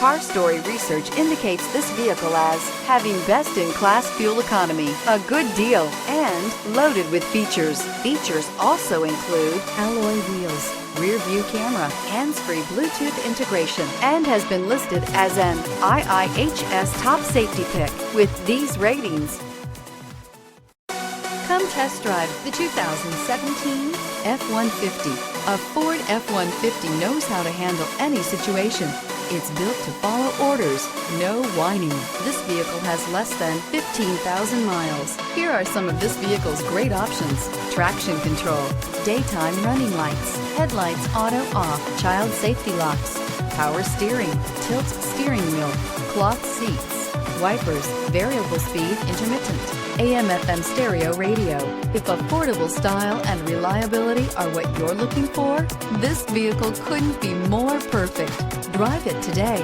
Car Story research indicates this vehicle as having best-in-class fuel economy, a good deal, and loaded with features. Features also include alloy wheels, rear view camera, hands-free Bluetooth integration, and has been listed as an IIHS top safety pick with these ratings. Come test drive the 2017 F-150. A Ford F-150 knows how to handle any situation. It's built to follow orders, no whining. This vehicle has less than 15,000 miles. Here are some of this vehicle's great options: traction control, daytime running lights, headlights auto off, child safety locks, power steering, tilt steering wheel, cloth seats, wipers, variable speed intermittent, AM/FM stereo radio. If affordable style and reliability are what you're looking for, this vehicle couldn't be more perfect. Drive it today.